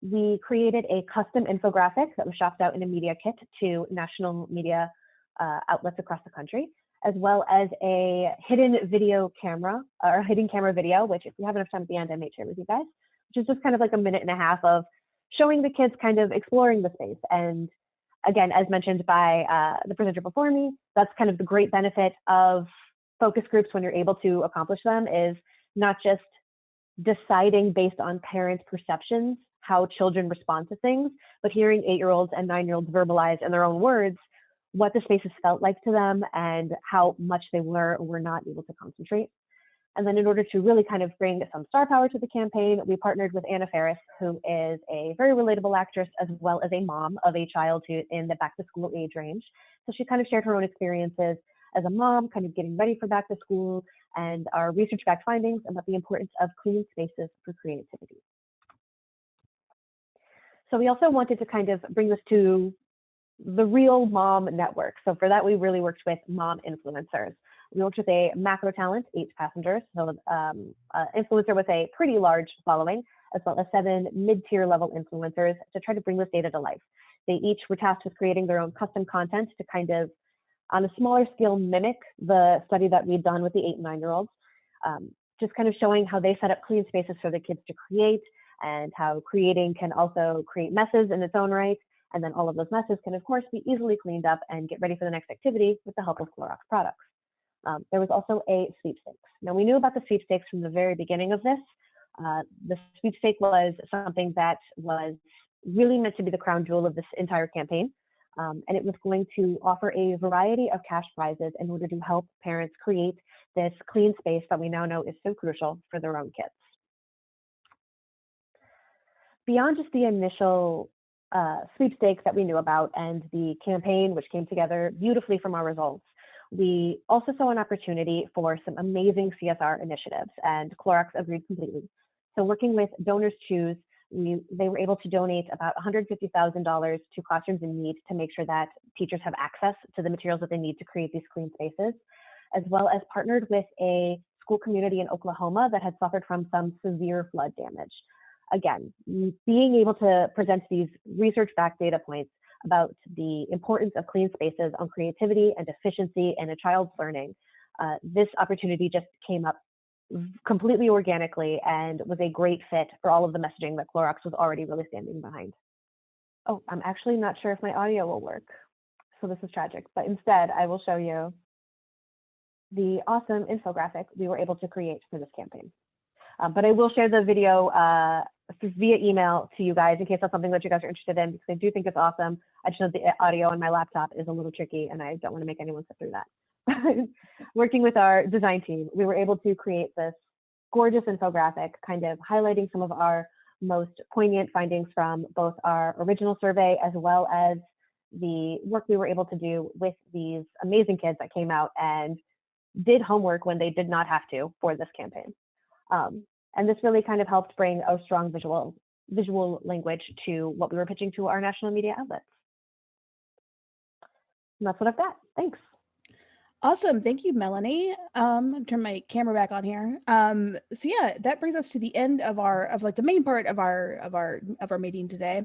we created a custom infographic that was shopped out in a media kit to national media outlets across the country, as well as a hidden video camera, or hidden camera video, which if we have enough time at the end, I may share with you guys, which is just kind of like a minute and a half of showing the kids kind of exploring the space. And again, as mentioned by the presenter before me, that's kind of the great benefit of focus groups when you're able to accomplish them, is not just deciding based on parents' perceptions how children respond to things, but hearing 8-year-olds and 9-year-olds verbalize in their own words what the spaces felt like to them and how much they were or were not able to concentrate. And then in order to really kind of bring some star power to the campaign, we partnered with Anna Faris, who is a very relatable actress, as well as a mom of a child who in the back to school age range. So she kind of shared her own experiences as a mom, kind of getting ready for back to school, and our research-backed findings about the importance of clean spaces for creativity. So we also wanted to kind of bring this to the real mom network. So for that, we really worked with mom influencers. We worked with a macro talent, 8 passengers, so influencer with a pretty large following, as well as 7 mid-tier level influencers to try to bring this data to life. They each were tasked with creating their own custom content to kind of, on a smaller scale, mimic the study that we'd done with the 8 and 9-year-olds, just kind of showing how they set up clean spaces for the kids to create, and how creating can also create messes in its own right. And then all of those messes can, of course, be easily cleaned up and get ready for the next activity with the help of Clorox products. There was also a sweepstakes. Now, we knew about the sweepstakes from the very beginning of this. The sweepstake was something that was really meant to be the crown jewel of this entire campaign. And it was going to offer a variety of cash prizes in order to help parents create this clean space that we now know is so crucial for their own kids. Beyond just the initial sweepstakes that we knew about and the campaign, which came together beautifully from our results, we also saw an opportunity for some amazing CSR initiatives, and Clorox agreed completely. So working with Donors Choose, they were able to donate about $150,000 to classrooms in need to make sure that teachers have access to the materials that they need to create these clean spaces, as well as partnered with a school community in Oklahoma that had suffered from some severe flood damage. Again, being able to present these research-backed data points about the importance of clean spaces on creativity and efficiency and a child's learning, this opportunity just came up completely organically and was a great fit for all of the messaging that Clorox was already really standing behind. Oh, I'm actually not sure if my audio will work, so this is tragic, but instead I will show you the awesome infographic we were able to create for this campaign. But I will share the video via email to you guys in case that's something that you guys are interested in, because I do think it's awesome. I just know the audio on my laptop is a little tricky and I don't want to make anyone sit through that. Working with our design team, we were able to create this gorgeous infographic kind of highlighting some of our most poignant findings from both our original survey as well as the work we were able to do with these amazing kids that came out and did homework when they did not have to for this campaign. And this really kind of helped bring a strong visual language to what we were pitching to our national media outlets. And that's what I've got. Thanks. Awesome. Thank you, Melanie. Turn my camera back on here. So yeah, that brings us to the end of the main part of our meeting today.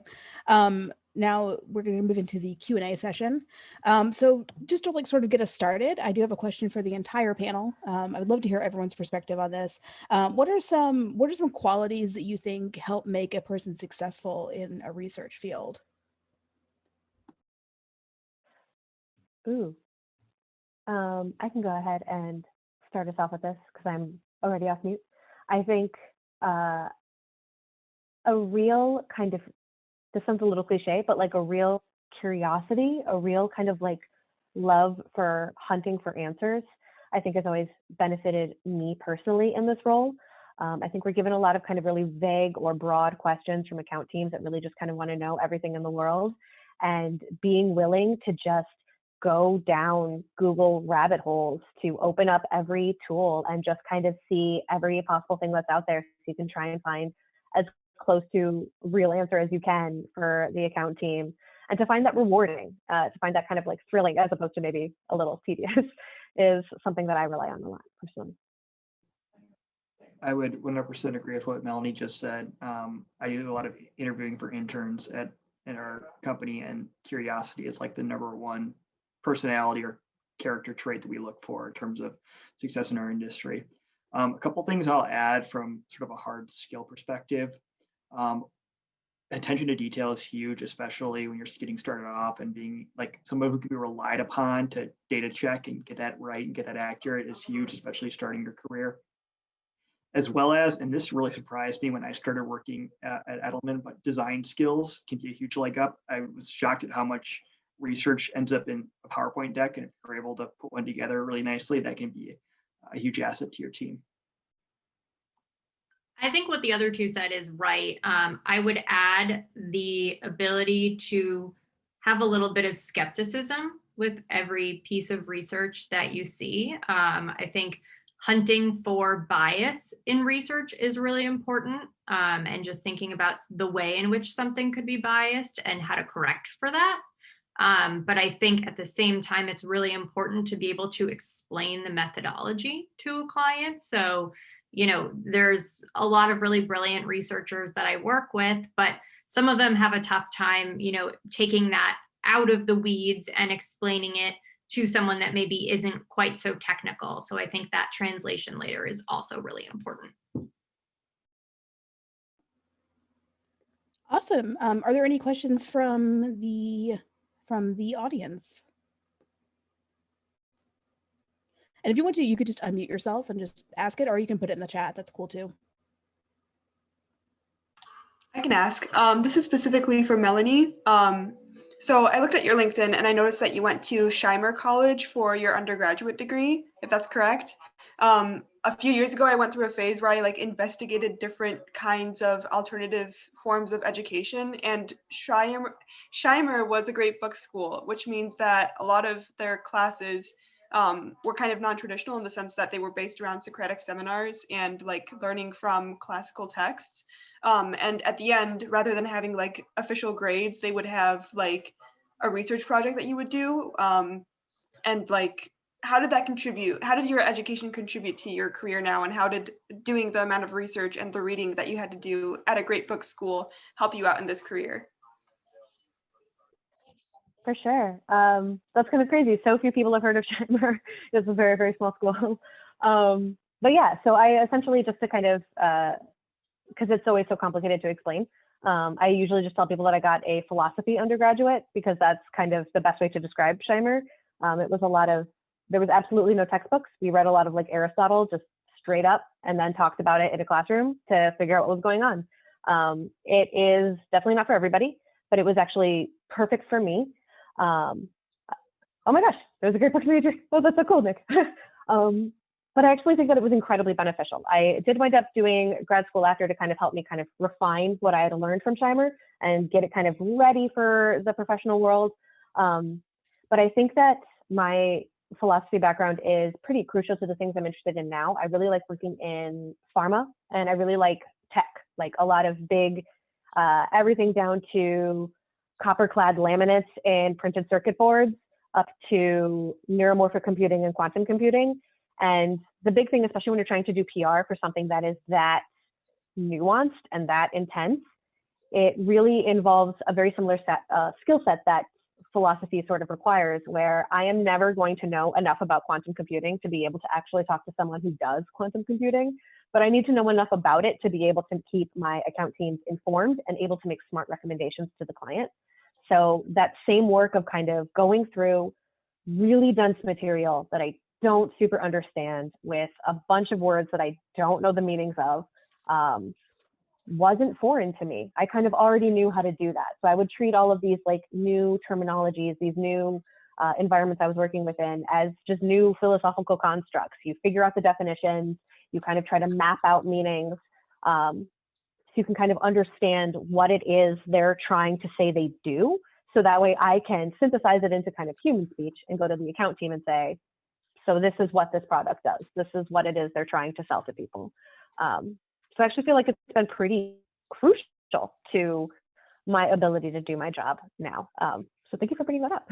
Now we're going to move into the Q&A session. So just to sort of get us started, I do have a question for the entire panel. I would love to hear everyone's perspective on this. What are some qualities that you think help make a person successful in a research field? Ooh. I can go ahead and start us off with this because I'm already off mute. I think a real kind of, this sounds a little cliche, but like a real curiosity, a real kind of like love for hunting for answers, I think has always benefited me personally in this role. I think we're given a lot of kind of really vague or broad questions from account teams that really just kind of want to know everything in the world, and being willing to just go down Google rabbit holes to open up every tool and just kind of see every possible thing that's out there so you can try and find as close to real answer as you can for the account team, and to find that rewarding, to find that kind of like thrilling as opposed to maybe a little tedious is something that I rely on a lot personally. I would 100% agree with what Melanie just said. I do a lot of interviewing for interns in our company, and curiosity is like the #1 personality or character trait that we look for in terms of success in our industry. A couple things I'll add from sort of a hard skill perspective. Attention to detail is huge, especially when you're getting started off, and being like someone who can be relied upon to data check and get that right and get that accurate is huge, especially starting your career. As well as, and this really surprised me when I started working at Edelman, but design skills can be a huge leg up. I was shocked at how much research ends up in a PowerPoint deck, and if you're able to put one together really nicely, that can be a huge asset to your team. I think what the other two said is right. I would add the ability to have a little bit of skepticism with every piece of research that you see. I think hunting for bias in research is really important, and just thinking about the way in which something could be biased and how to correct for that. But I think at the same time, it's really important to be able to explain the methodology to a client. So, there's a lot of really brilliant researchers that I work with, but some of them have a tough time, taking that out of the weeds and explaining it to someone that maybe isn't quite so technical. So I think that translation layer is also really important. Awesome. Are there any questions from the audience? And if you want to, you could just unmute yourself and just ask it, or you can put it in the chat. That's cool too. I can ask. This is specifically for Melanie. So I looked at your LinkedIn and I noticed that you went to Shimer College for your undergraduate degree, if that's correct. A few years ago, I went through a phase where I like investigated different kinds of alternative forms of education, and Scheimer was a great book school, which means that a lot of their classes were kind of non-traditional in the sense that they were based around Socratic seminars and like learning from classical texts. And at the end, rather than having like official grades, they would have like a research project that you would do. And like, how did that contribute? How did your education contribute to your career now? And how did doing the amount of research and the reading that you had to do at a great book school help you out in this career? For sure. That's kind of crazy. So few people have heard of Scheimer. It's a very, very small school. But yeah, so I essentially, just to kind of, because it's always so complicated to explain, I usually just tell people that I got a philosophy undergraduate, because that's kind of the best way to describe Scheimer. It was a lot of, there was absolutely no textbooks. We read a lot of like Aristotle, just straight up, and then talked about it in a classroom to figure out what was going on. It is definitely not for everybody, but it was actually perfect for me. Oh my gosh, there's a great book to read. Oh, that's so cool, Nick. But I actually think that it was incredibly beneficial. I did wind up doing grad school after to kind of help me kind of refine what I had learned from Scheimer and get it kind of ready for the professional world. But I think that my philosophy background is pretty crucial to the things I'm interested in now. I really like working in pharma, and I really like tech, like a lot of big, everything down to copper-clad laminates and printed circuit boards up to neuromorphic computing and quantum computing. And the big thing, especially when you're trying to do PR for something that is that nuanced and that intense, it really involves a very similar skill set that philosophy sort of requires, where I am never going to know enough about quantum computing to be able to actually talk to someone who does quantum computing, but I need to know enough about it to be able to keep my account teams informed and able to make smart recommendations to the client. So that same work of kind of going through really dense material that I don't super understand with a bunch of words that I don't know the meanings of wasn't foreign to me. I kind of already knew how to do that. So I would treat all of these like new terminologies, these new environments I was working within as just new philosophical constructs. You figure out the definitions, you kind of try to map out meanings, so you can kind of understand what it is they're trying to say they do. So that way I can synthesize it into kind of human speech and go to the account team and say, so this is what this product does. This is what it is they're trying to sell to people. So I actually feel like it's been pretty crucial to my ability to do my job now. So thank you for bringing that up.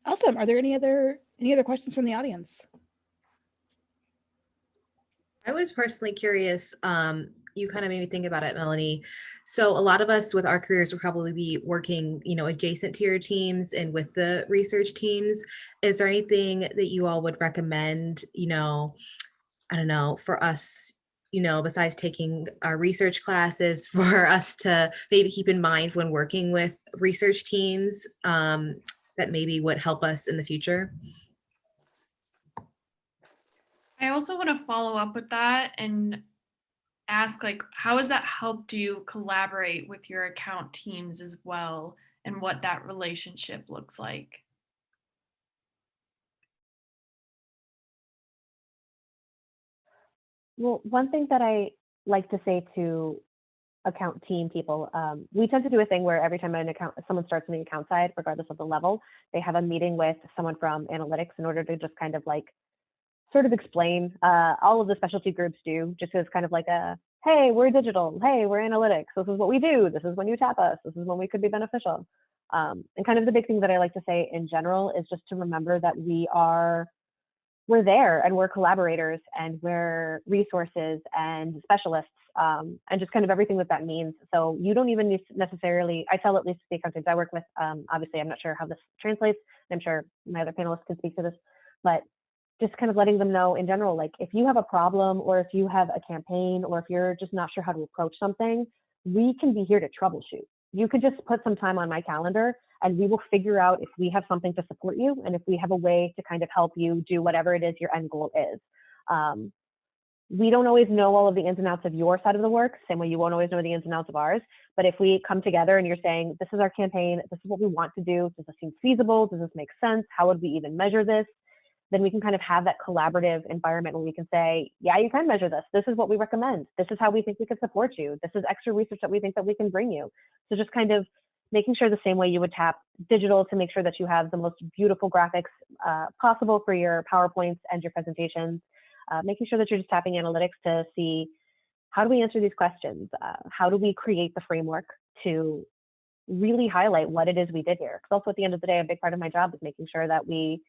Awesome. Are there any other questions from the audience? I was personally curious. You kind of made me think about it, Melanie. So a lot of us with our careers will probably be working, adjacent to your teams and with the research teams. Is there anything that you all would recommend, I don't know, for us, besides taking our research classes, for us to maybe keep in mind when working with research teams that maybe would help us in the future? I also want to follow up with that and ask, like, how has that helped you collaborate with your account teams as well, and what that relationship looks like? Well, one thing that I like to say to account team people, we tend to do a thing where every time someone starts on the account side, regardless of the level, they have a meeting with someone from analytics in order to just kind of like sort of explain, all of the specialty groups do, just as kind of like a, hey, we're digital, hey, we're analytics, this is what we do, this is when you tap us, this is when we could be beneficial. And kind of the big thing that I like to say in general is just to remember that we're there and we're collaborators and we're resources and specialists, and just kind of everything that means. So you don't even necessarily, I tell at least the accountants I work with, obviously I'm not sure how this translates, I'm sure my other panelists can speak to this, but just kind of letting them know in general, like if you have a problem or if you have a campaign or if you're just not sure how to approach something, we can be here to troubleshoot. You could just put some time on my calendar and we will figure out if we have something to support you and if we have a way to kind of help you do whatever it is your end goal is. We don't always know all of the ins and outs of your side of the work, same way you won't always know the ins and outs of ours. But if we come together and you're saying, this is our campaign, this is what we want to do, does this seem feasible? Does this make sense? How would we even measure this? then we can kind of have that collaborative environment where we can say, yeah, you can measure this. This is what we recommend. This is how we think we can support you. This is extra research that we think that we can bring you. So just kind of making sure the same way you would tap digital to make sure that you have the most beautiful graphics possible for your PowerPoints and your presentations, making sure that you're just tapping analytics to see, how do we answer these questions? How do we create the framework to really highlight what it is we did here? Because also at the end of the day, a big part of my job is making sure that we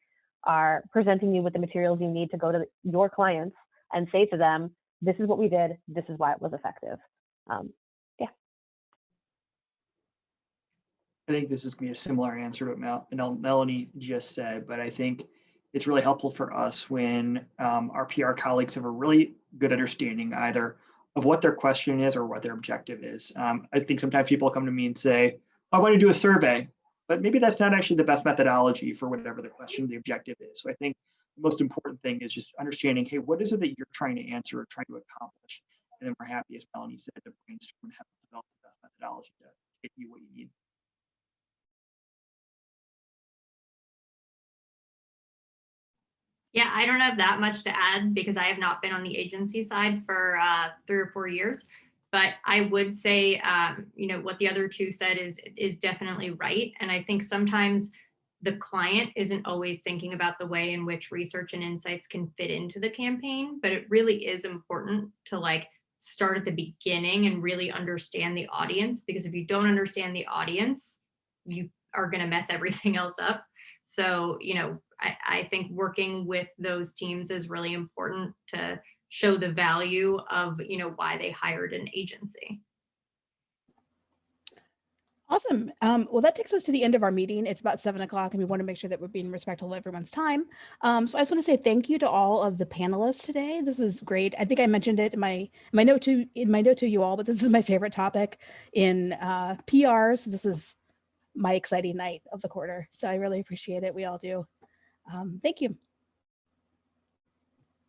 are presenting you with the materials you need to go to your clients and say to them, this is what we did, this is why it was effective. Yeah. I think this is going to be a similar answer to what Melanie just said, but I think it's really helpful for us when our PR colleagues have a really good understanding either of what their question is or what their objective is. I think sometimes people come to me and say, I want to do a survey, but maybe that's not actually the best methodology for whatever the question, the objective is. So I think the most important thing is just understanding, hey, what is it that you're trying to answer or trying to accomplish? And then we're happy, as Melanie said, to brainstorm and have develop the best methodology to get you what you need. Yeah, I don't have that much to add because I have not been on the agency side for 3 or 4 years. But I would say, what the other two said is definitely right. And I think sometimes the client isn't always thinking about the way in which research and insights can fit into the campaign, but it really is important to start at the beginning and really understand the audience, because if you don't understand the audience, you are going to mess everything else up. So, I think working with those teams is really important to show the value of, why they hired an agency. Awesome. Well, that takes us to the end of our meeting. It's about 7 o'clock and we want to make sure that we're being respectful of everyone's time. So I just want to say thank you to all of the panelists today. This is great. I think I mentioned it in my note to you all, but this is my favorite topic in PR. So this is my exciting night of the quarter. So I really appreciate it. We all do. Thank you.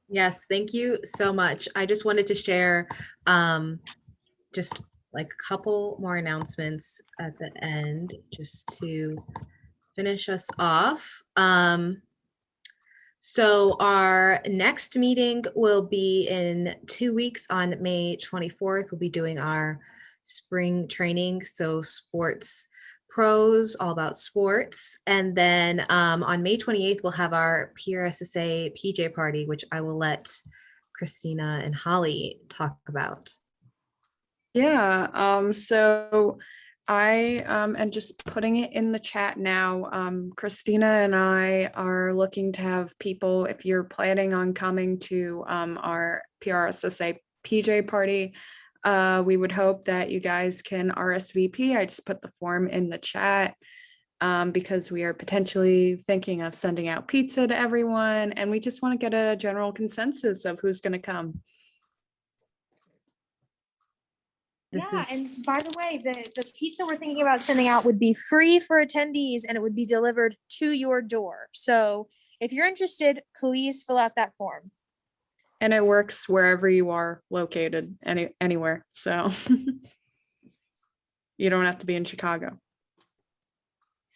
Yes, thank you so much. I just wanted to share just a couple more announcements at the end, just to finish us off. So our next meeting will be in 2 weeks on May 24th. We'll be doing our spring training. So sports pros, all about sports. And then on May 28th, we'll have our PRSSA PJ party, which I will let Christina and Holly talk about. Yeah, so I am just putting it in the chat now. Christina and I are looking to have people, if you're planning on coming to our PRSSA PJ party, we would hope that you guys can RSVP. I just put the form in the chat because we are potentially thinking of sending out pizza to everyone, and we just want to get a general consensus of who's going to come. And by the way, the pizza we're thinking about sending out would be free for attendees and it would be delivered to your door. So if you're interested, please fill out that form. And it works wherever you are located, anywhere. So you don't have to be in Chicago.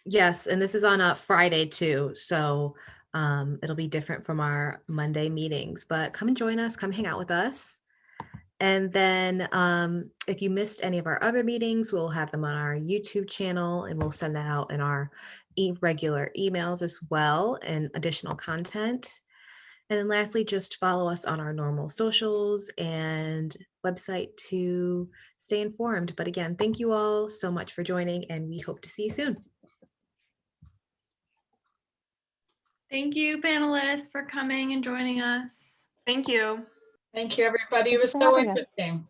Yes, and this is on a Friday too. So it'll be different from our Monday meetings, but come and join us, come hang out with us. And then if you missed any of our other meetings, we'll have them on our YouTube channel and we'll send that out in our regular emails as well, and additional content. And then lastly, just follow us on our normal socials and website to stay informed. But again, thank you all so much for joining, and we hope to see you soon. Thank you, panelists, for coming and joining us. Thank you. Thank you, everybody. It was so interesting.